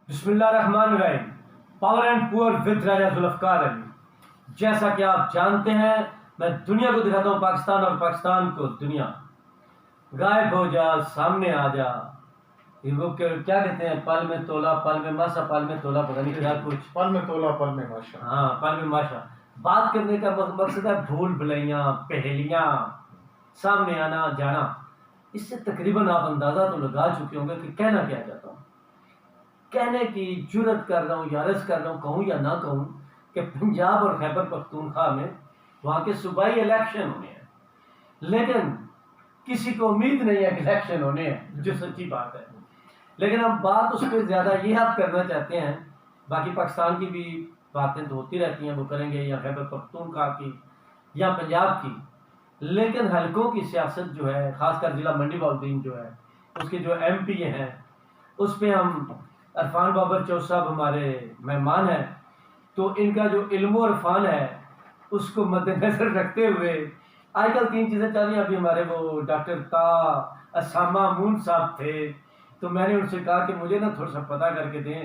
بسم اللہ الرحمن الرحیم. پاور اینڈ پور ود راجہ ذوالفقار علی. جیسا کہ آپ جانتے ہیں میں دنیا کو دکھاتا ہوں پاکستان اور پاکستان کو دنیا. غائب ہو جا سامنے آ جا. وہ کیا کہتے ہیں، پل میں تولا پل میں ماشا، پل میں تولا پتہ نہیں کیا کچھ، پل میں تولا پل میں ماشا. ہاں پل میں ماشا. بات کرنے کا مقصد ہے بھول بھلائیاں پہیلیاں، سامنے آنا جانا. اس سے تقریباً آپ اندازہ تو لگا چکے ہوں گے کہ کہنا کیا چاہتا ہوں. کہنے کی جرت کر رہا ہوں یا عرض کر رہا ہوں، کہوں یا نہ کہوں، کہ پنجاب اور خیبر پختونخوا میں وہاں کے صوبائی الیکشن ہونے ہیں، لیکن کسی کو امید نہیں ہے کہ الیکشن ہونے ہیں، جو سچی بات ہے. لیکن ہم بات اس پہ زیادہ یہ آپ کرنا چاہتے ہیں، باقی پاکستان کی بھی باتیں تو ہوتی رہتی ہیں، وہ کریں گے، یا خیبر پختونخوا کی یا پنجاب کی. لیکن حلقوں کی سیاست جو ہے، خاص کر ضلع منڈی بہاؤالدین جو ہے، اس کے جو ایم پی ہیں، اس پہ ہم عرفان بابر چوہدری صاحب ہمارے مہمان ہیں. تو ان کا جو علم و عرفان ہے اس کو مد نظر رکھتے ہوئے آج کل 3 چیزیں چل رہی ہیں. ابھی ہمارے وہ ڈاکٹر تا اسامہ مون صاحب تھے، تو میں نے ان سے کہا کہ مجھے نا تھوڑا سا پتہ کر کے دیں.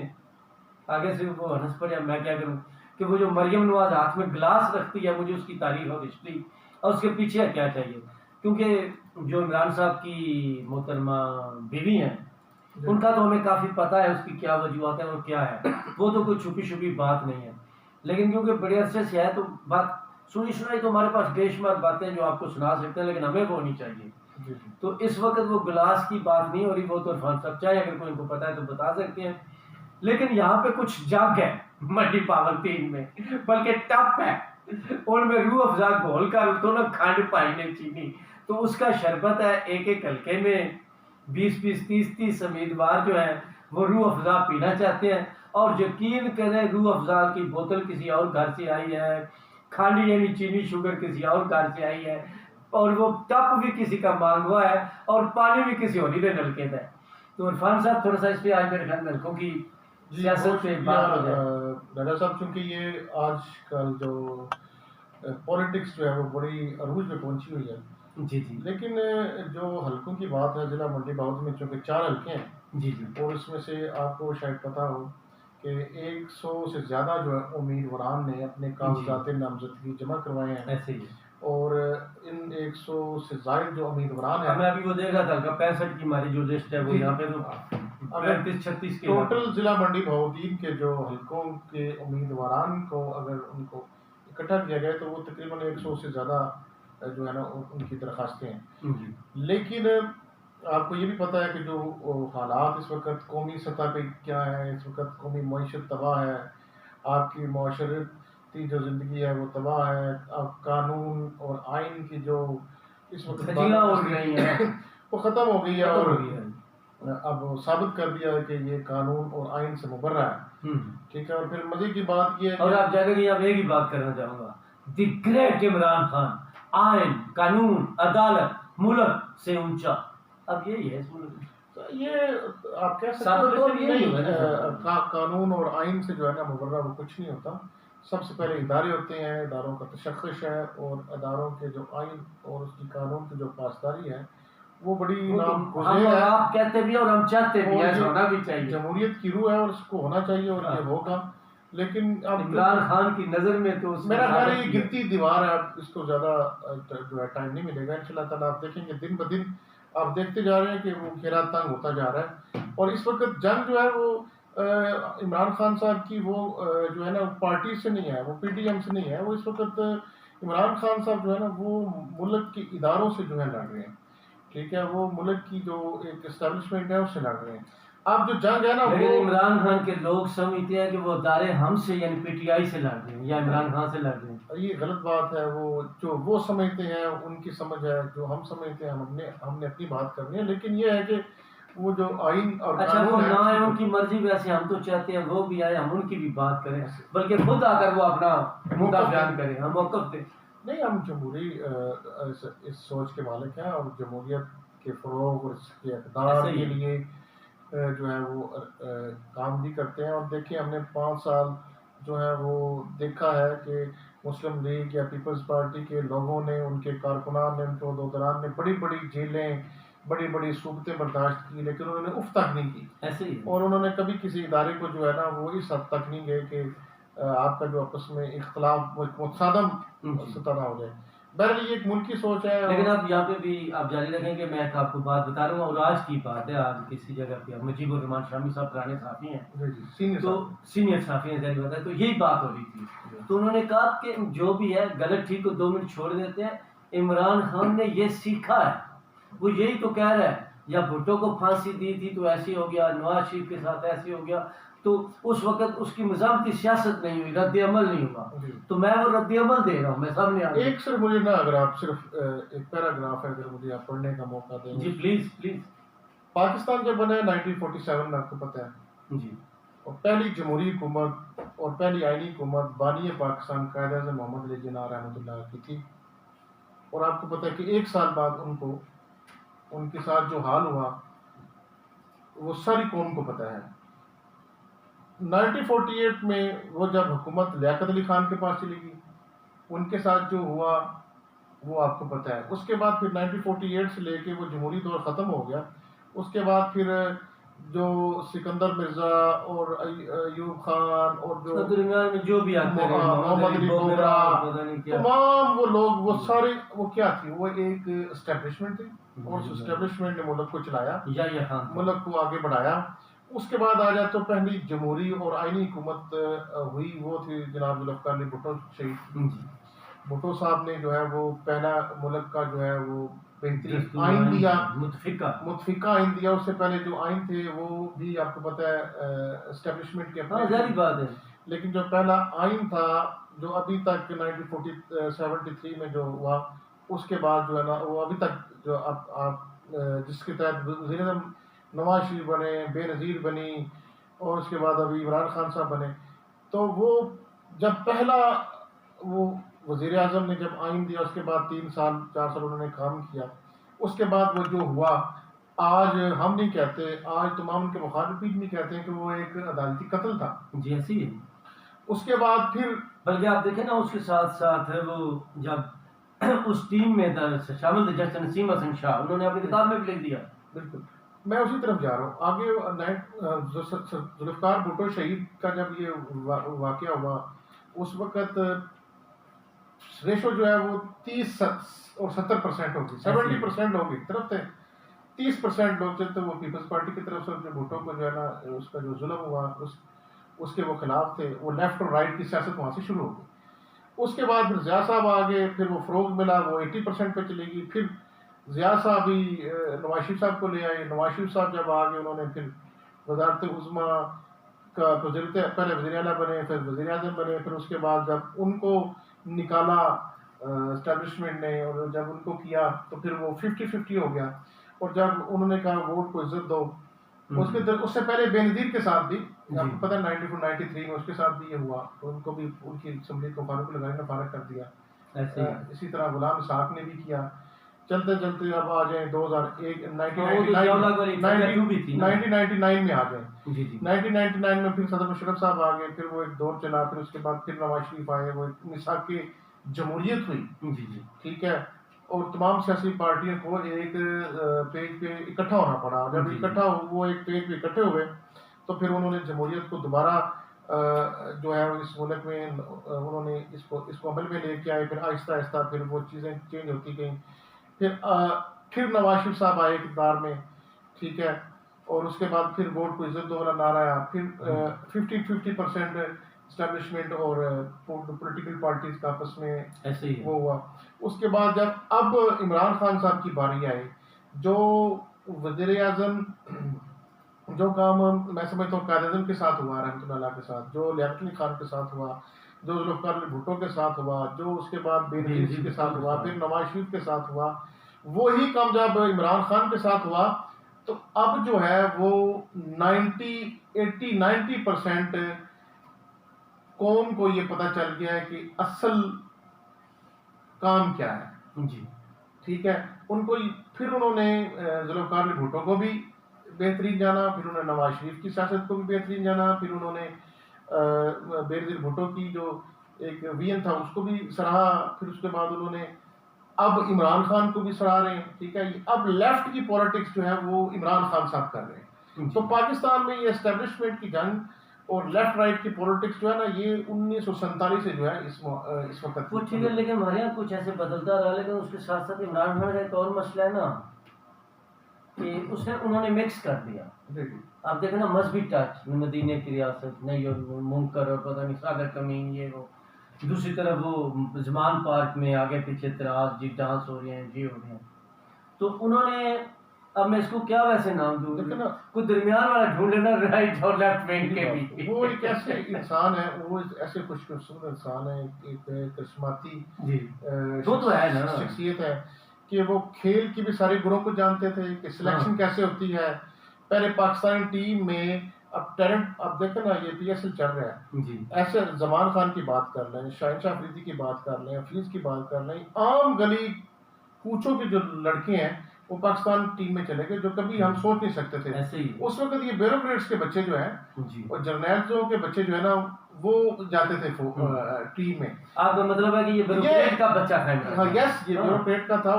آگے سے وہ ہنس پڑے، میں کیا کروں، کہ وہ جو مریم نواز ہاتھ میں گلاس رکھتی ہے، مجھے اس کی تاریخ اور ہسٹری اور اس کے پیچھے کیا چاہیے. کیونکہ جو عمران صاحب کی محترمہ بیوی ہیں، ان کا تو ہمیں کافی پتہ ہے، اس کی کیا وجوہات ہیں اور کیا ہے. وہ تو کوئی چھپی چھپی بات نہیں ہے، لیکن کیونکہ بڑے عرصے سے ہے تو بات سنی سنائی تو ہمارے پاس بے شمار باتیں جو آپ کو سنا سکتے ہیں، لیکن ہمیں وہ ہونی چاہیے. تو اس وقت وہ گلاس کی بات نہیں ہو رہی، وہ تو عرفان صاحب چاہے اگر کوئی ان کو پتہ ہے تو بتا سکتے ہیں. لیکن یہاں پہ کچھ جگ ہے منڈی پاورتین میں، بلکہ ٹپ ہے. ان میں روح افزا گھول کر تو نا کھنڈ پائی نے چینی، تو اس کا شربت ہے. ایک ایک حلقے میں 20 30 امیدوار جو ہیں وہ روح افزا پینا چاہتے ہیں. اور یقین کریں، روح افزا کی بوتل کسی اور گھر سے آئی ہے، کھانڈ یعنی چینی شوگر کسی اور گھر سے آئی ہے، اور وہ ٹپ بھی کسی کا مانگوا ہے، اور پانی بھی کسی اور ہی نلکے کا ہے. تو عرفان صاحب تھوڑا سا اس پہ آج میرے خیال نلکوں کی سیاست پہ بات ہو جائے. ڈاکٹر صاحب، چونکہ یہ آج کل جو پولیٹکس جو ہے وہ بڑی عروج پہ پہنچی ہوئی ہے. جی جی. لیکن جو حلقوں کی بات ہے، ضلع منڈی بہاؤالدین میں چونکہ 4 حلقے ہیں، جی جی، اور اس میں سے آپ کو شاید پتہ ہو کہ 100 سے زیادہ جو ہے امیدواران نے اپنے کاغذات نامزدگی جمع کروائے ہیں. ایسے ہی. اور ان 100 سے زائد جو امیدواران ہیں، میں ابھی وہ دیکھ رہا تھا کہ 65 کی ہماری جو لسٹ ہے وہ یہاں پہ تو 35 36 کے ٹوٹل ضلع منڈی بہاؤالدین کے جو حلقوں کے امیدواران کو اگر ان کو اکٹھا کیا جائے تو وہ تقریباً 100 سے زیادہ جو ہے نا ان کی درخواستیں ہیں. لیکن آپ کو یہ بھی پتہ ہے کہ جو حالات اس وقت قومی سطح پہ کیا ہے، اس وقت قومی معیشت تباہ ہے، آپ کی معاشرتی جو زندگی ہے وہ تباہ ہے. اب قانون اور آئین کی جو اس وقت ہو رہی ہیں وہ ختم ہو گئی ہے، اور اب ثابت کر دیا ہے کہ یہ قانون اور آئین سے مبرہ ہے. ٹھیک ہے. اور پھر مزے کی بات یہ ہے اور آپ جانے کہ ایک ہی بات کرنا چاہوں گا، دی گریٹ عمران خان، آئین قانون عدالت ملک سے اونچا. اب یہی ہے اس ملک میں. یہ آپ کہہ سکتے ہیں قانون اور آئین سے جو ہے نا مبرہ وہ کچھ نہیں ہوتا. سب سے پہلے ادارے ہوتے ہیں، اداروں کا تشخص ہے، اور اداروں کے جو آئین اور اس کی قانون کی جو پاسداری ہے وہ بڑی نام گزیر ہے. آپ کہتے بھی اور ہم چاہتے بھی ہیں، ہونا بھی چاہیے. جمہوریت کی روح ہے اور اس کو ہونا چاہیے، اور یہ ہوگا. لیکن اب عمران خان کی نظر میں تو میرا خیال ہے یہ گرتی دیوار ہے. اب اس کو زیادہ جو ہے ٹائم نہیں ملے گا انشاءاللہ تعالیٰ. آپ دیکھیں گے دن بدن آپ دیکھتے جا رہے ہیں کہ وہ گھیرا تنگ ہوتا جا رہا ہے. اور اس وقت جنگ جو ہے وہ عمران خان صاحب کی وہ جو ہے نا پارٹی سے نہیں ہے، وہ پی ٹی ایم سے نہیں ہے. وہ اس وقت عمران خان صاحب جو ہے نا وہ ملک کے اداروں سے جو ہے لڑ رہے ہیں. ٹھیک ہے. وہ ملک کی جو ایک اسٹیبلشمنٹ ہے اس سے لڑ رہے ہیں. اب جو جنگ ہے نا وہ عمران خان کے لوگ سمجھتے ہیں کہ وہ ادارے ہم سے یعنی پی ٹی آئی سے لڑ رہے ہیں یا عمران خان سے لڑ رہے ہیں. یہ غلط بات ہے. وہ جو وہ سمجھتے ہیں ان کی سمجھ ہے، جو ہم سمجھتے ہیں ہم نے اپنی بات کرنی ہے. لیکن یہ ہے کہ وہ جو آئین اور وہ نہ آئے ان کی مرضی، ویسے ہم تو چاہتے ہیں وہ بھی آئے، ہم ان کی بھی بات کریں، بلکہ خود آ کر وہ اپنا مدعا بیان کریں، ہم موقف دیں. نہیں، ہم جمہوری اس سوچ کے مالک ہیں، اور جمہوریت کے فروغ اور اس کے اقدار کے لیے جو ہے وہ کام بھی کرتے ہیں. اور دیکھیں ہم نے 5 سال جو ہے وہ دیکھا ہے کہ مسلم لیگ یا پیپلز پارٹی کے لوگوں نے، ان کے کارکنان نے، ان کے عہدیداران نے بڑی بڑی جیلیں بڑی بڑی صورتیں برداشت کی لیکن انہوں نے اف تک نہیں کی، ایسے ہی ہے۔ اور انہوں نے کبھی کسی ادارے کو جو ہے نا وہ اس حد تک نہیں گئے کہ آپ کا جو آپس میں اختلاف متصادم جی سطح نہ ہو جائے۔ بہرحال یہ ایک ملکی سوچ ہے۔ لیکن آپ یہاں پہ بھی آپ جاری رکھیں کہ میں ایک آپ کو بات بتا رہا ہوں، اور آج کی بات ہے، آج کسی جگہ پہ مجیب الرحمان شامی صاحب پرانے صحافی ہیں، جی جی سینئر تو سینئر صحافی ہیں ظاہر بات ہے، تو یہی بات ہو رہی تھی، تو انہوں نے کہا کہ جو بھی ہے غلط ٹھیک کو 2 منٹ چھوڑ دیتے ہیں، عمران خان نے یہ سیکھا ہے، وہ یہی تو کہہ رہا ہے، یا بھٹو کو پھانسی دی تھی تو ایسی ہو گیا، نواز شریف کے ساتھ ایسی ہو گیا، تو اس وقت اس کی مزاحمتی سیاست نہیں ہوئی، رد عمل نہیں ہوا، جی۔ تو میں وہ رد عمل دے رہا ہوں، میں سامنے آ ایک صرف مجھے نا اگر آپ صرف ایک پیراگراف ہے اگر مجھے آپ پڑھنے کا موقع دیں۔ جی پلیز پلیز۔ پاکستان جب بنا 1947 میں آپ کو پتہ ہے، جی اور پہلی جمہوری حکومت اور پہلی آئینی حکومت بانی پاکستان قائد اعظم محمد علی جناح رحمۃ اللہ کی تھی، اور آپ کو پتہ ہے کہ 1 سال بعد ان کے ساتھ جو حال ہوا وہ ساری قوم کو پتہ ہے۔ 1948 میں وہ جب حکومت لیاقت علی خان کے پاس چلی گئی، ان کے ساتھ جو ہوا وہ آپ کو پتہ ہے۔ اس کے بعد پھر 1948 سے لے کے وہ جمہوری دور ختم ہو گیا، اس کے بعد پھر جو سکندر مرزا اور ایوب خان اور جو درمیان میں جو بھی آتے رہے، محمد علی بوگرا، بوگرا، پتہ نہیں کیا، تمام وہ لوگ وہ سارے وہ کیا تھی، وہ ایک اسٹیبلشمنٹ تھی، اور اس اسٹیبلشمنٹ نے ملک کو چلایا، یا خان ملک کو آگے بڑھایا۔ اس کے بعد آ جائے تو پہلی جمہوری اور آئینی حکومت ہوئی، وہ تھی جناب ذوالفقار علی بھٹو شہید۔ بھٹو صاحب نے جو ہے وہ پہلا ملک کا جو ہے وہ بہترین آئین دیا، متفقہ آئین دیا۔ اس سے پہلے جو آئین تھے وہ بھی آپ کو پتہ ہے اسٹیبلشمنٹ کے اپنے، ظاہری بات ہے، لیکن جو پہلا آئین تھا جو ابھی تک 1973 میں جو ہوا، اس کے بعد جو ہے نا وہ ابھی تک جو آپ جس کے تحت وزیر اعظم نواز شریف بنے، بے نظیر بنی، اور اس کے بعد ابھی عمران خان صاحب بنے، تو وہ جب پہلا وہ وزیر اعظم نے جب آئین دیا، اس کے بعد 3 سال 4 سال انہوں نے کام کیا، اس کے بعد وہ جو ہوا، آج ہم نہیں کہتے، آج تمام ان کے مخالف بھی نہیں کہتے ہیں کہ وہ ایک عدالتی قتل تھا۔ جی ایسی ہے۔ اس کے بعد پھر بلکہ آپ دیکھیں نا، اس کے ساتھ ساتھ وہ جب اس ٹیم میں شامل تھے جسٹس نسیم حسن شاہ، انہوں نے اپنی کتاب میں بھی لکھ دیا۔ بالکل میں اسی طرف جا رہا ہوں آگے۔ ذوالفقار بھٹو شہید کا جب یہ واقعہ ہوا، اس وقت ریشو جو ہے وہ 30 اور 70% ہوگی، 70% لوگ ایک طرف تھے، 30% لوگ تھے تو وہ پیپلز پارٹی کی طرف سے جو بھٹو کو جو ہے نا اس کا جو ظلم ہوا اس کے وہ خلاف تھے، وہ لیفٹ اور رائٹ کی سیاست وہاں سے شروع ہو گئی۔ اس کے بعد پھر ضیاء صاحب آگے، پھر وہ فروغ ملا، وہ 80% پہ چلے گی، پھر ضیاء صاحب ہی نواز شریف صاحب کو لے آئے، نواز شریف صاحب جب آگے انہوں نے پھر وزارت عظمیٰ کا پہلے وزیر اعلیٰ بنے، پھر وزیر اعظم بنے، پھر اس کے بعد جب ان کو نکالا اسٹیبلشمنٹ نے اور جب ان کو کیا تو پھر وہ 50-50 ہو گیا، اور جب انہوں نے کہا ووٹ کو عزت دو، اس سے پہلے بے نظیر کے ساتھ بھی آپ کو پتہ 93 میں اس کے ساتھ بھی یہ ہوا، تو ان کو بھی ان کی اسمبلی کو فاروق لگانے نے فارغ کر دیا۔ اسی طرح غلام اسحاق نے بھی کیا۔ چلتے چلتے اب آ جائیں 2001 1999 میں آ جائیں، 1999 میں پھر صدر مشرف صاحب آ گئے، پھر وہ ایک دور چلا، پھر اس کے بعد پھر نواز شریف آئے، وہ ایک میثاق کی جمہوریت ہوئی، ٹھیک ہے، اور تمام سیاسی پارٹیوں کو ایک پیج پہ اکٹھا ہونا پڑا۔ جب اکٹھا وہ ایک پیج پہ اکٹھے ہوئے تو پھر انہوں نے جمہوریت کو دوبارہ جو ہے اس ملک میں انہوں نے اس کو عمل میں لے کے آئے، پھر آہستہ آہستہ پھر وہ چیزیں چینج ہوتی گئیں، پھر نواز شریف صاحب آئے اقتدار میں، ٹھیک ہے، اور اس کے بعد پھر ووٹ کو عزت دو والا نعرہ آیا، پھر 50% اسٹیبلشمنٹ اور پولیٹیکل پارٹیز کا آپس میں وہ ہوا۔ اس کے بعد جب اب عمران خان صاحب کی باری آئے، جو وزیر اعظم جو کام میں سمجھتا ہوں قائد اعظم کے ساتھ ہوا، رحمۃ اللہ علیہ کے ساتھ، جو لیاقت علی خان کے ساتھ ہوا، جو ذوالفقار علی بھٹو کے ساتھ ہوا، جو اس کے بعد بے نظیر کے ساتھ ہوا، پھر نواز شریف کے ساتھ ہوا، وہی کام جب عمران خان کے ساتھ ہوا تو اب جو ہے وہ 90% قوم کو یہ پتہ چل گیا ہے کہ اصل کام کیا ہے، جی ٹھیک ہے۔ ان کو پھر انہوں نے ذوالفقار علی بھٹو کو بھی بہترین جانا، پھر انہوں نے نواز شریف کی سیاست کو بھی بہترین جانا، پھر انہوں نے بے نظیر بھٹو کی جو ایک وین تھا اس کو بھی سراہا، پھر اس کے بعد انہوں نے اب عمران خان کو بھی سڑا رہے ہیں، ٹھیک ہے، اب لیفٹ کی پولیٹکس جو ہے وہ عمران خان صاحب کر رہے ہیں. تو پاکستان میں یہ اسٹیبلشمنٹ کی جنگ اور لیفٹ رائٹ کی پولیٹکس جو ہے نا، یہ 1947 سے جو ہے اس وقت وہ ٹھیک ہے، لیکن ہمارے یہاں کچھ ایسے بدلتا رہا. لیکن اس کے ساتھ ساتھ عمران خان کا ایک اور مسئلہ ہے نا کہ انہوں نے مکس کر دیا. آپ دیکھیں نا، مذہبی ٹچ، مدینے کی ریاست نہیں، اور منکر اور پتہ نہیں ساگر کمین یہ وہ. دوسری طرف وہ زمان پارک میں آگے پیچھے اعتراض، جی ڈانس ہو رہے ہیں، جی ہو رہے ہیں. تو انہوں نے، اب میں اس کو کیا ویسے نام دوں، کوئی درمیان والا ڈھونڈ لینا رائٹ اور لیفٹ ونگ کے بھی. وہ ایک ایسے انسان ہے، وہ ایسے خوش قسمت انسان ہے، ایک کرشماتی شخصیت ہے کہ وہ کھیل کی بھی سارے گروہ کو جانتے تھے کہ سلیکشن کیسے ہوتی ہے. پہلے پاکستانی ٹیم میں اب ٹیلنٹ، اب دیکھیں نا، یہ پی ایس ایل چل رہا ہے، ایسے زمان خان کی بات کر لیں، شاہین شاہ افریدی کی بات کر لیں، حفیظ کی بات کر لیں، عام گلی کوچوں کے جو لڑکے ہیں وہ پاکستان ٹیم میں چلے گئے، جو کبھی ہم سوچ نہیں سکتے تھے. اس وقت یہ بیوروکریٹس کے بچے جو ہیں اور جرنیلوں کے بچے جو ہے نا، وہ جاتے تھے ٹیم میں. آپ کا مطلب ہے کہ یہ بیوروکریٹ کا بچہ ہے؟ ہاں، یس، یہ بیوروکریٹ کا تھا،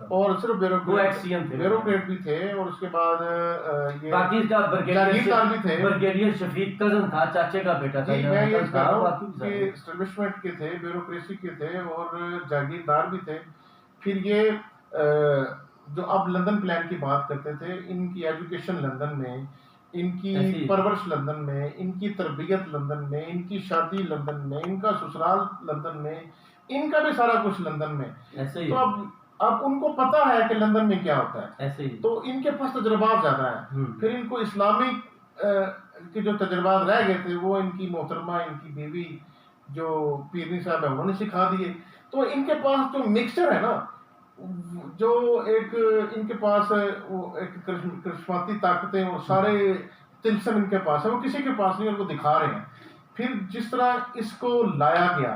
اور صرف بیوروکریٹ بھی تھے. اور اس کے بعد باقی کا جاگیردار بھی تھے، برگیڈیئر شفیق کزن تھا، چاچے کا بیٹا تھا. میں یہ کہہ رہا ہوں کہ اسٹیبلشمنٹ کے تھے، بیوروکریسی کے تھے اور جاگیردار بھی تھے. پھر یہ جو اب لندن پلان کی بات کرتے تھے، ان کی ایجوکیشن لندن میں، ان کی پرورش لندن میں، ان کی تربیت لندن میں، ان کی شادی لندن میں، ان کا سسرال لندن میں، ان کا بھی سارا کچھ لندن میں. تو اب ان کو پتا ہے کہ لندن میں کیا ہوتا ہے، تو ان کے پاس تجربات زیادہ ہیں. پھر ان کو اسلامک کے جو تجربات رہ گئے تھے وہ ان کی محترمہ، ان کی بیوی جو پیرنی صاحب ہے، انہوں نے سکھا دیے. تو ان کے پاس جو مکسچر ہے نا، جو ایک ان کے پاس وہ ایک کرشماتی طاقتیں اور سارے تلسم ان کے پاس ہے، وہ کسی کے پاس نہیں، ان کو دکھا رہے ہیں. پھر جس طرح اس کو لایا گیا،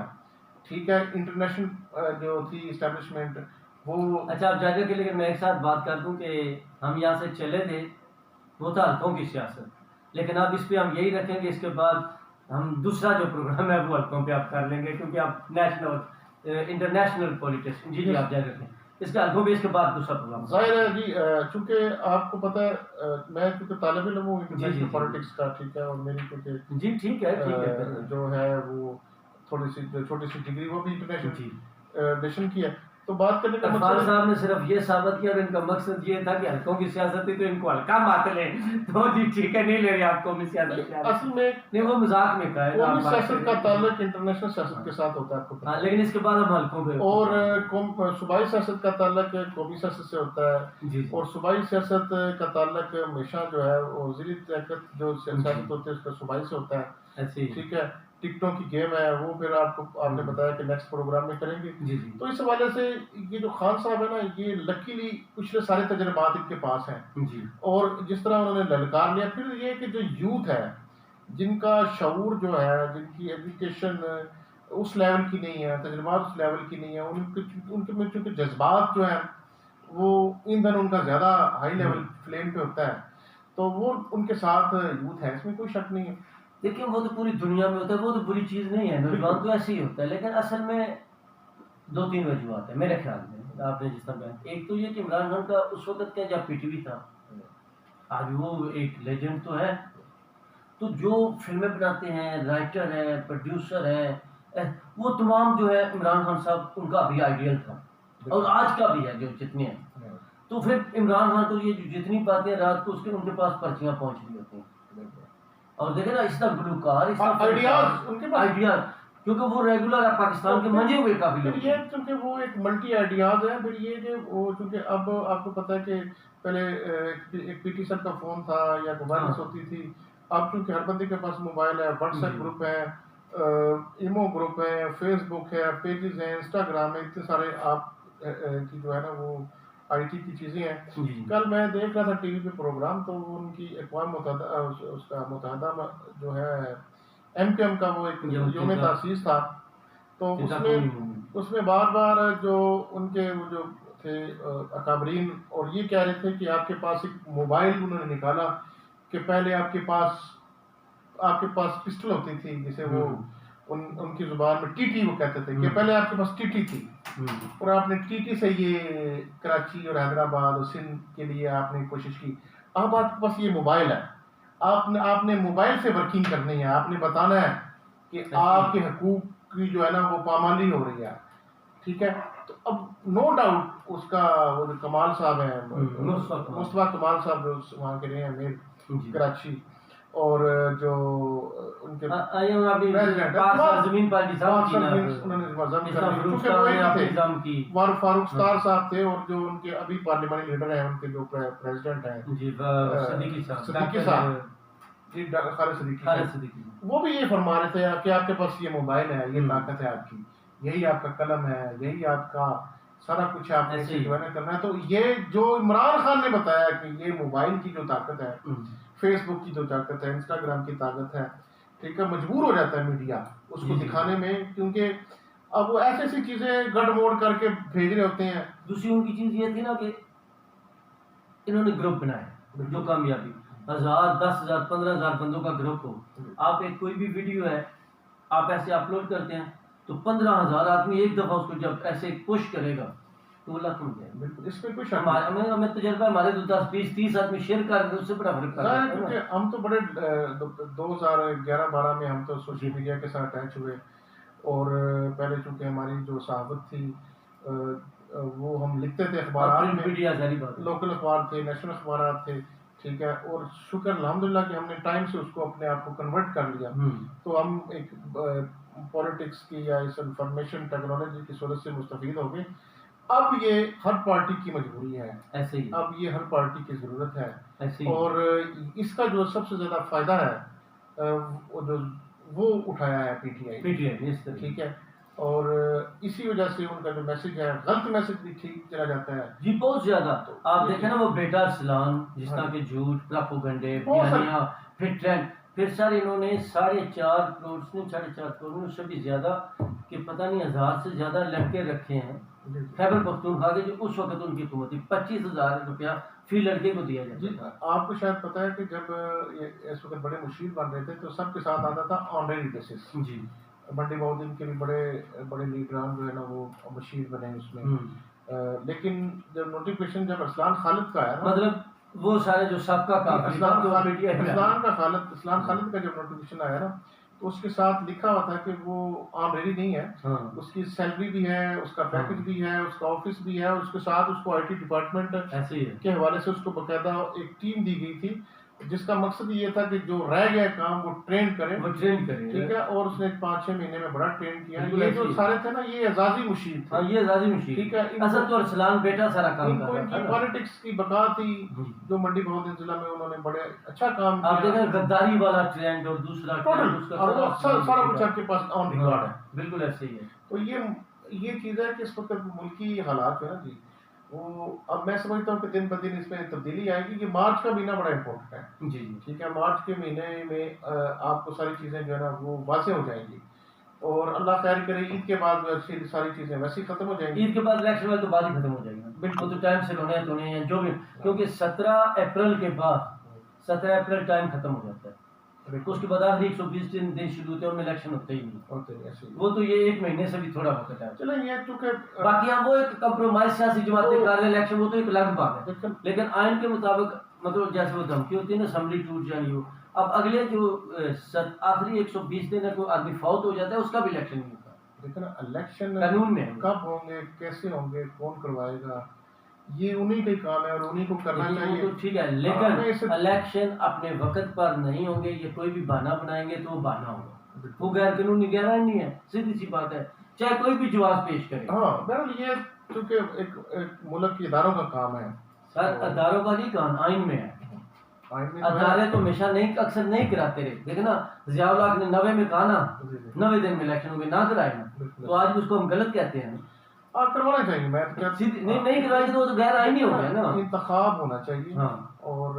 ٹھیک ہے، انٹرنیشنل جو تھی اسٹیبلشمنٹ وہ. اچھا، آپ جاگے کے لیے میں ایک ساتھ بات کر دوں کہ ہم یہاں سے چلے تھے، وہ تھا حلقوں کی سیاست، لیکن اب اس پہ ہم یہی رکھیں گے. اس کے بعد ہم دوسرا جو پروگرام ہے وہ حلقوں پہ آپ کر لیں گے، کیونکہ آپ نیشنل انٹرنیشنل پولیٹکس. جی آپ جاگے رکھیں اس کے حلقوں پہ، اس کے بعد دوسرا پروگرام. ظاہر ہے جی، چونکہ آپ کو پتہ ہے میں کیونکہ طالب علم ہوں انٹرنیشنل پولیٹکس کا، ٹھیک ہے، اور میری کیونکہ جی ٹھیک ہے جو ہے وہ تھوڑی سی چھوٹی سی ڈگری وہ بھی انٹرنیشنل ایڈمیشن کی ہے. تو بات کرنے کا عرفان صاحب نے صرف یہ ثابت کیا اور ان کا مقصد یہ تھا کہ حلقوں کی سیاست تھی تو ان کو ہلکا مات لیں. تو جی ٹھیک ہے، نہیں لے رہے آپ قومی سیاست. اصل میں نہیں، وہ مذاق میں کہا ہے، قومی سیاست کا تعلق انٹرنیشنل سیاست کے ساتھ ہوتا ہے آپ کو پتہ ہے. لیکن اس کے بعد ہم حلقوں پہ، اور صوبائی سیاست کا تعلق قومی سیاست سے ہوتا ہے. اور صوبائی سیاست کا تعلق ہمیشہ جو ہے وہ وزیری طاقت جو سیاست ہوتی ہے اس کا صوبائی سے ہوتا ہے. ٹھیک ہے، ٹکٹوں کی گیم ہے وہ پھر آپ نے بتایا کہ نیکسٹ پروگرام میں کریں گے. تو اس حوالے سے یہ جو خان صاحب ہے نا، یہ لکیلی پچھلے سارے تجربات ان کے پاس ہیں. اور جس طرح انہوں نے للکار لیا، پھر یہ کہ جو یوتھ ہے، جن کا شعور جو ہے، جن کی ایجوکیشن اس لیول کی نہیں ہے، تجربات اس لیول کی نہیں ہے، ان کے میں چونکہ جذبات جو ہیں وہ ایندھن ان کا زیادہ ہائی لیول فلیم پہ ہوتا ہے، تو وہ ان کے ساتھ یوتھ ہے، اس میں کوئی شک نہیں ہے. دیکھیں وہ تو پوری دنیا میں ہوتا ہے، وہ تو بری چیز نہیں ہے، نوجوان تو ایسے ہی ہوتا ہے. لیکن اصل میں 2-3 وجوہات ہیں میرے خیال میں. آپ نے جس طرح کہا، ایک تو یہ کہ عمران خان کا اس وقت کا جب پی ٹی وی تھا، آج وہ ایک لیجنڈ تو ہے، تو جو فلمیں بناتے ہیں، رائٹر ہیں، پروڈیوسر ہیں، وہ تمام جو ہے عمران خان صاحب ان کا بھی آئیڈیل تھا، اور آج کا بھی ہے جو جتنے ہیں. تو پھر عمران خان کو یہ جتنی باتیں رات کو ان کے پاس پرچیاں پہنچ رہی ہوتی ہیں. اور دیکھیں نا، اس طرح گلوکار، اس طرح آئیڈیاز، کیونکہ وہ ریگولر ہے پاکستان کے منجے ہوئے کافی لوگ. یہ چونکہ وہ ایک ملٹی آئیڈیاز ہے. پھر یہ کہ وہ چونکہ اب آپ کو پتہ ہے کہ پہلے ایک پی ٹی سر کا فون تھا یا موبائلس ہوتی تھی. اب چونکہ ہر بندے کے پاس موبائل ہے، واٹس ایپ گروپ ہے، ایمو گروپ ہے، فیس بک ہے، پیجز ہیں، انسٹاگرام ہے، اتنے سارے آپ کی جو ہے نا وہ آئی ٹی کی چیزیں ہیں. کل میں دیکھ رہا تھا ٹی وی پہ پروگرام، تو ان کی اقوام متحدہ اس کا متحدہ جو ہے ایم کے ایم کا وہ ایک یوم تاسیس تھا. تو اس میں بار بار جو ان کے وہ جو تھے اکابرین، اور یہ کہہ رہے تھے کہ آپ کے پاس ایک موبائل انہوں نے نکالا کہ پہلے آپ کے پاس پسٹل ہوتی تھی جسے وہ ان کی زبان میں ٹی ٹی وہ کہتے تھے کہ پہلے آپ کے پاس ٹی ٹی تھی اور آپ نے ٹی ٹی سے یہ کراچی اور حیدرآباد اور سندھ کے لیے آپ نے کوشش کی. اب آپ کے پاس یہ موبائل ہے, آپ نے موبائل سے ورکنگ کرنی ہے, آپ نے بتانا ہے کہ آپ کے حقوق کی جو ہے نا وہ پامالی ہو رہی ہے. ٹھیک ہے, تو اب نو ڈاؤٹ اس کا وہ جو کمال صاحب ہیں, مصطفیٰ کمال صاحب جو وہاں کے رہے ہیں میر کراچی, اور جو ان کے زمین پارٹی فاروق ستار صاحب تھے, اور جو ان کے ابھی پارلیمانی لیڈر ہیں, ان کے جو پریزیڈنٹ ہیں صدیقی صاحب, جی خالد صدیقی, وہ بھی یہ فرما رہے تھے کہ آپ کے پاس یہ موبائل ہے, یہ طاقت ہے آپ کی, یہی آپ کا قلم ہے, یہی آپ کا سارا کچھ آپ نے کرنا ہے. تو یہ جو عمران خان نے بتایا کہ یہ موبائل کی جو طاقت ہے, فیس بک کی جو طاقت ہے, انسٹاگرام کی طاقت ہے, ٹھیک ہے, مجبور ہو جاتا ہے میڈیا اس کو دکھانے میں, کیونکہ اب وہ ایسی ایسی چیزیں گڑ موڑ کر کے بھیج رہے ہوتے ہیں. دوسری ان کی چیز یہ تھی نا کہ انہوں نے گروپ بنائے جو کامیابی 1000 10,000 15,000 بندوں کا گروپ ہو. آپ ایک کوئی بھی ویڈیو ہے آپ ایسے اپلوڈ کرتے ہیں تو 15,000 آدمی ایک دفعہ اس کو جب ایسے پش کرے گا تو وہ لاکھ ہو جائے. بالکل, اس میں کوئی ہمیں تجربہ ہمارے 10 20 30 آدمی شیئر کر دیں, اس سے بڑا فرق پڑتا ہے. کیونکہ ہم تو بڑے 2011-12 میں ہم تو سوشل میڈیا کے ساتھ اٹیچ ہوئے, اور پہلے چونکہ ہماری جو صحافت تھی وہ ہم لکھتے تھے اخبارات میں, لوکل اخبار تھے, نیشنل اخبارات تھے, ٹھیک ہے, اور شکر الحمدللہ کہ ہم نے ٹائم سے اس کو اپنے آپ کو کنورٹ کر لیا. تو ہم ایک پولیٹکس کی یا اس انفارمیشن ٹیکنالوجی کی صورت سے مستفید ہو گئے. اب یہ ہر پارٹی کی مجبوری ہے, اب یہ ہر پارٹی کی ضرورت ہے, اور اس کا جو سب سے زیادہ فائدہ ہے وہ اٹھایا ہے پی ٹی آئی, ٹھیک ہے, اور اسی وجہ سے ان کا جو میسج ہے غلط میسج بھی ٹھیک چلا جاتا ہے. جی بہت زیادہ. آپ دیکھیں نا وہ بیٹا ارسلان جس طرح کے جھوٹ پراپوگنڈے بیانیاں پھر ٹرینڈ, پھر سر انہوں نے 4.5 کروڑ سے 4.5 کروڑ سے بھی زیادہ کہ پتہ نہیں 1000 سے زیادہ لڑکے رکھے ہیں خیبر پختونخوا کے, جو اس وقت ان کی حکومت تھی 25,000 روپیہ فی لڑکے کو دیا جاتا. جی آپ کو شاید پتہ ہے کہ جب اس وقت بڑے مشیر بن رہے تھے تو سب کے ساتھ آتا تھا آنریری بیسس. جی منڈی بہودین کے بھی بڑے لیڈران جو ہے نا وہ مشیر بنے اس میں, لیکن جب نوٹیفکیشن جب ارسلان خالد کا آیا, مطلب وہ سارے جو سابقہ کام اسلام خالد کا جب نوٹیفکیشن آیا نا, تو اس کے ساتھ لکھا ہوا تھا کہ وہ آنریری نہیں ہے, اس کی سیلری بھی ہے, اس کا پیکج بھی ہے, اس کا آفس بھی ہے, اس کے ساتھ اس کو آئی ٹی ڈپارٹمنٹ کے حوالے سے اس کو باقاعدہ ایک ٹیم دی گئی تھی, جس کا مقصد یہ تھا کہ جو رہ گیا کام وہ ٹرین کرے, ٹھیک ہے, اور اس نے 5-6 مہینے میں بڑا ٹرین کیا. یہ جو سارے تھے نا یہ اعزازی مشیر تھے, یہ اعزازی مشیر, ٹھیک ہے, اصل تو ارسلان بیٹا سارا کام کر رہا تھا. پالیٹکس کی بقا تھی جو منڈی بہودین ضلع میں انہوں نے بڑے اچھا کام کیا. آپ دیکھیں غداری والا ٹرینڈ اور دوسرا سارا کچھ آپ کے پاس آن ریکارڈ ہے. بالکل ایسے ہی ہے. تو یہ چیز ہے کہ اس وقت ملکی حالات ہے نا جی, وہ اب میں سمجھتا ہوں کہ دن بدن اس میں تبدیلی آئے گی. کہ مارچ کا مہینہ بڑا امپورٹنٹ ہے. جی ٹھیک ہے, مارچ کے مہینے میں آپ کو ساری چیزیں جو ہے نا وہ واضح ہو جائیں گی, اور اللہ خیر کرے عید کے بعد ساری چیزیں ویسے ہی ختم ہو جائیں گی. عید کے بعد الیکشن والے تو بعد ہی ختم ہو جائے گا. بالکل, تو ٹائم سے ہونے ہیں جو بھی, کیونکہ 17 اپریل کے بعد 17 اپریل ٹائم ختم ہو جاتا ہے. اس کے بعد آخری 120 دن شروع ہوتے ہیں, ان میں الیکشن ہوتے ہی نہیں. وہ تو یہ 1 مہینے سے بھی تھوڑا وقت ہے. چلیں یہ چونکہ باقی ہم وہ ایک کمپرومائز سیاسی جماعتیں کر رہے ہیں الیکشن, وہ تو ایک الگ بات ہے, لیکن آئین کے مطابق مطلب جیسے وہ دھمکی ہوتی ہے نا اسمبلی ٹوٹ جانی ہو, اب اگلے جو آخری 120 دن ہے کوئی آدمی فوت ہو جاتا ہے اس کا بھی الیکشن نہیں ہوتا. لیکن الیکشن قانون میں کب ہوں گے, کیسے ہوں گے, کون کروائے گا, یہ انہی کا کام ہے اور انہی کو کرنا چاہیے. تو ٹھیک ہے, لیکن الیکشن اپنے وقت پر نہیں ہوں گے. یہ کوئی بھی بہانہ بنائیں گے تو وہ بہانہ ہوگا, وہ غیر قانونی گہرا نہیں ہے, سیدھی سی بات ہے, چاہے کوئی بھی جواز پیش کرے. ہاں بہرحال یہ چونکہ ایک ملک کے اداروں کا کام ہے. سر اداروں کا نہیں کام, آئین میں ہے. ادارے تو ہمیشہ اکثر نہیں کراتے رہے. دیکھیں نا ضیاء الحق نے 90 میں کہا نا 90 دن میں الیکشن ہو گئے, نہ کرائے نا, تو آج اس کو ہم غلط کہتے ہیں. کروانا چاہیے, میں نہیں کروائے تو غیر آئینی ہو گیا نا. انتخاب ہونا چاہیے, اور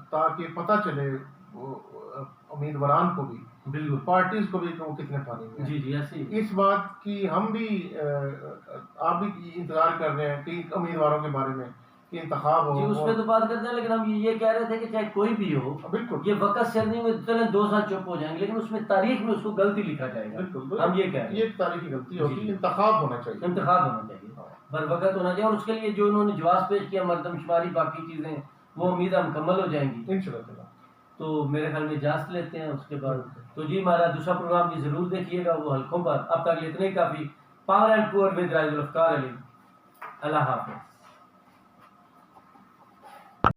تاکہ پتہ چلے امیدواران کو بھی, بالکل پارٹیز کو بھی کہ وہ کتنے پانی میں. جی جی ایسے اس بات کی ہم بھی آپ بھی انتظار کر رہے ہیں کہ امیدواروں کے بارے میں کہ انتخاب جی ہو. اس پہ تو بات کرتے ہیں، لیکن ہم یہ کہہ رہے تھے کہ چاہے کوئی بھی ہو، بالکل یہ وقت سرنی میں چلیں 2 سال چپ ہو جائیں گے، لیکن اس میں تاریخ میں اس کو غلطی لکھا جائے گا. بالکل ہم یہ کہہ رہے یہ ایک تاریخی غلطی جی، ہوگی. جی. انتخاب ہونا چاہیے. انتخاب ہونا چاہیے، بر وقت ہونا چاہیے، اور اس کے لیے جو انہوں نے جواز پیش کیا مردم شماری باقی چیزیں وہ امید ہے مکمل ہو جائیں گی. انشاءاللہ تعالیٰ. تو میرے خیال میں اجازت لیتے ہیں اس کے بعد. تو جی ہمارا دوسرا پروگرام بھی ضرور دیکھیے گا، وہ حلقوں پر. اب تک اتنے ہی کافی. پاور اینڈ پور ود رائز الافکار علی. اللہ حافظ.